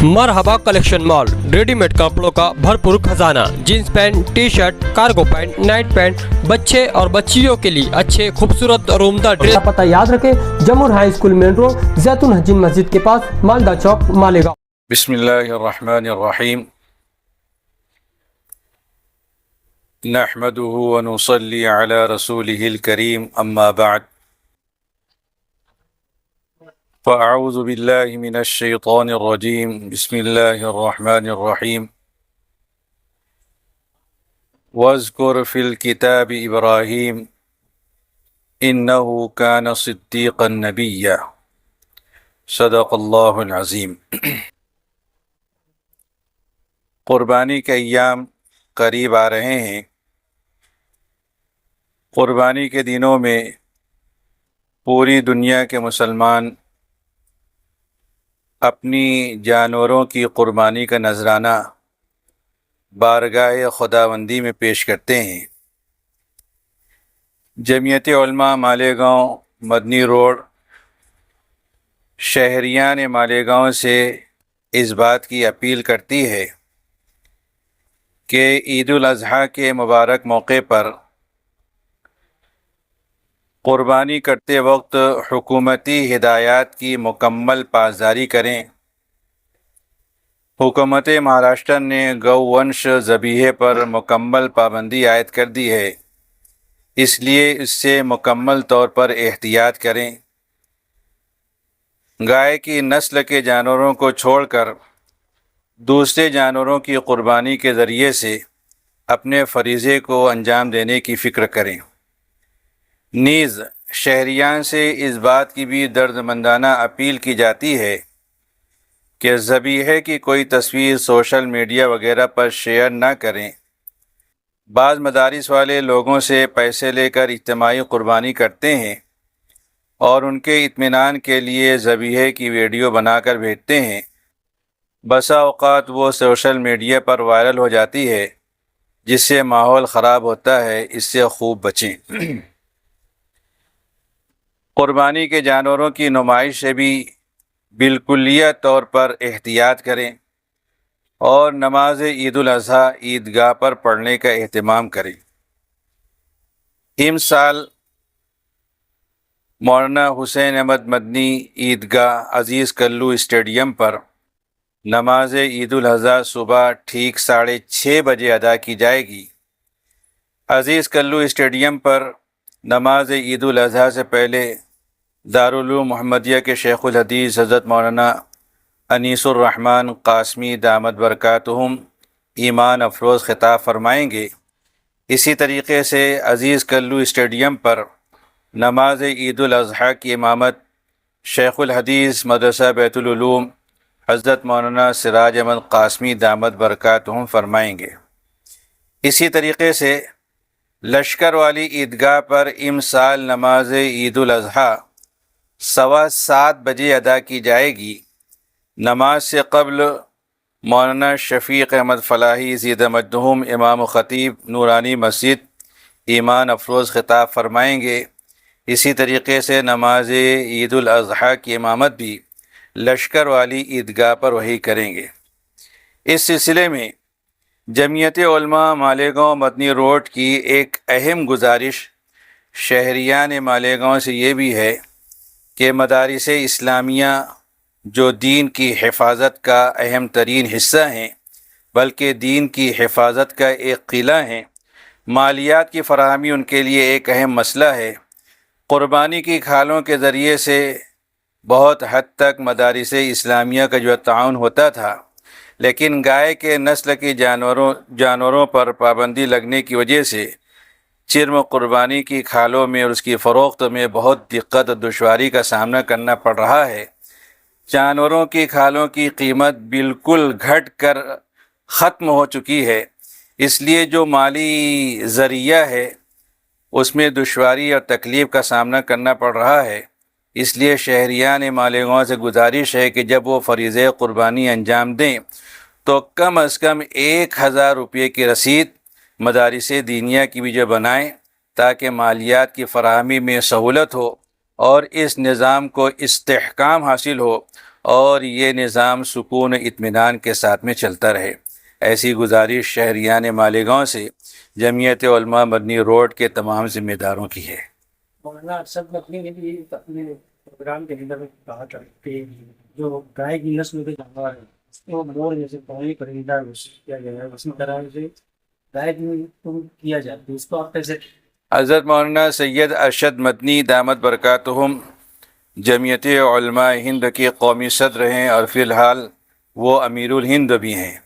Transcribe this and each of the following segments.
मरहबा collection mall, readymade कपड़ों का भरपूर खजाना, jeans pant, T shirt, cargo pant, night pant, बच्चे और बच्चियों के लिए अच्छे खूबसूरत और उम्दा ड्रेस। पता याद रखें, जमुर हाई स्कूल मेन रोड, जैतून हजीन मस्जिद के पास, मालदा चौक, मालेगांव। बिस्मिल्लाहिर्रहमानिर्रहीम। नहमदुहु व नुसल्ली अला रसूलिहिल करीम, अम्मा बाद। फ़अऊज़ु बिल्लाहि मिनश शैतानिर रजीम। बिस्मिल्लाहिर्रहमानिर्रहीम। वज़्कुर फ़िल किताबि इब्राहीम इन्नहु कान सिद्दीक़न नबिय्या। सदक़ल्लाहुल अज़ीम। क़ुरबानी के अय्याम करीब आ रहे हैं। क़ुरबानी के दिनों में पूरी दुनिया के मुसलमान अपनी जानवरों की क़ुरबानी का नजराना बारगाह खुदावंदी में पेश करते हैं। जमीयत उलमा मालेगांव मदनी रोड शहरियान मालेगांव से इस बात की अपील करती है कि ईद उल अज़हा के मुबारक मौके पर क़ुरबानी करते वक्त हुकूमती हिदायत की मुकम्मल पासदारी करें। हुकूमत महाराष्ट्र ने गौवंश ज़बीहे पर मुकम्मल पाबंदी आयद कर दी है, इसलिए इससे मुकम्मल तौर पर एहतियात करें। गाय की नस्ल के जानवरों को छोड़कर दूसरे जानवरों की क़ुरबानी के ज़रिए से अपने फ़रीज़े को अंजाम देने की फ़िक्र करें। नीज़ शहरियान से इस बात की भी दर्दमंदाना अपील की जाती है कि ज़बीहे की कोई तस्वीर सोशल मीडिया वगैरह पर शेयर ना करें। बाज़ मदारिस वाले लोगों से पैसे लेकर इज्तिमाई क़ुरबानी करते हैं और उनके इत्मीनान के लिए ज़बीहे की वीडियो बनाकर भेजते हैं। बसा औक़ात वो सोशल मीडिया पर वायरल हो जाती है, जिससे माहौल ख़राब होता है। इससे खूब बचें। क़ुरबानी के जानवरों की नुमाइश से भी बिल्कुलिया तौर पर एहतियात करें और नमाज ईद उल अज़हा ईदगाह पर पढ़ने का एहतमाम करें। इमसाल मौलाना हुसैन अहमद मदनी ईदगाह अज़ीज़ कल्लू स्टेडियम पर नमाज ईद उल अज़हा सुबह ठीक 6:30 बजे अदा की जाएगी। अज़ीज़ कल्लू स्टेडियम पर नमाज ईद उल अज़हा से पहले दारुल उलूम मोहम्मदिया के शेखुल हदीस हज़रत मौलाना अनीसुर रहमान क़ासमी दामद बरकातुहुम ईमान अफरोज़ ख़िताब फरमाएंगे। इसी तरीक़े से अज़ीज़ कल्लू स्टेडियम पर नमाज ईद उल अज़हा की इमामत शेखुल हदीस मदरसा बैतुल उलूम हज़रत मौलाना सिराज अहमद क़ासमी दामद बरकातुहुम फरमाएंगे। इसी तरीक़े से लश्कर वाली ईदगाह पर इमसाल नमाज ईद उल अज़हा 7:15 बजे अदा की जाएगी। नमाज से क़ब्ल मौलाना शफ़ीक़ अहमद फ़लाही ज़ीदमद्दुहुम इमाम ख़तीब नूरानी मस्जिद ईमान अफरोज़ ख़िताब फरमाएंगे। इसी तरीक़े से नमाज ईद उल अज़हा की इमामत भी लश्कर वाली ईदगाह पर वही करेंगे। इस सिलसिले में जमीयत उलमा मालेगांव मदनी रोड की एक अहम गुजारिश शहरियान मालेगांव से ये भी है कि मदारिस इस्लामिया जो दीन की हिफाजत का अहम तरीन हिस्सा हैं, बल्कि दीन की हिफाजत का एक किला हैं, मालियात की फ़राहमी उनके लिए एक अहम मसला है। क़ुरबानी की खालों के ज़रिए से बहुत हद तक मदारिस इस्लामिया का जो ताउन होता था, लेकिन गाय के नस्ल के जानवरों पर पाबंदी लगने की वजह से चिर्म क़ुरबानी की खालों में और उसकी फ़रोख्त में बहुत दिक्कत और दुश्वारी का सामना करना पड़ रहा है। जानवरों की खालों की कीमत बिल्कुल घट कर ख़त्म हो चुकी है, इसलिए जो माली ज़रिया है उसमें दुश्वारी और तकलीफ़ का सामना करना पड़ रहा है। इसलिए शहरियान मालेगांव से गुजारिश है कि जब वो फ़रीज़े क़ुरबानी अंजाम दें तो कम अज़ कम 1000 रुपये की रसीद मदारिस दीनिया की भी जो बनाएँ, ताकि मालियात की फ़राहमी में सहूलत हो और इस निज़ाम को इस्तेहकाम हासिल हो اور یہ نظام سکون و اطمینان کے ساتھ میں چلتا رہے۔ ایسی گزارش شہریان مالیگاؤں سے جمعیت علماء مدنی روڈ کے تمام ذمہ داروں کی ہے۔ مولانا ارشد مدنی نے بھی اپنے پروگرام کے اندر کہا تھا کہ جو گائے کی نسل کے جانور ہیں اس کو مور جیسے پانی پرندہ گھوشت کیا گیا ہے، اسی طرح سے گائے بھی کیا جائے، تو اس کو آپ کیسے؟ حضرت مولانا سید ارشد مدنی دامت برکاتہم جمعیت علماء ہند کے قومی صدر ہیں اور فی الحال وہ امیر الہند بھی ہیں۔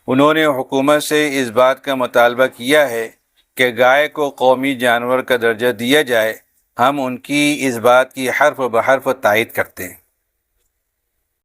انہوں نے حکومت سے اس بات کا مطالبہ کیا ہے کہ گائے کو قومی جانور کا درجہ دیا جائے۔ ہم ان کی اس بات کی حرف بحرف تائید کرتے ہیں۔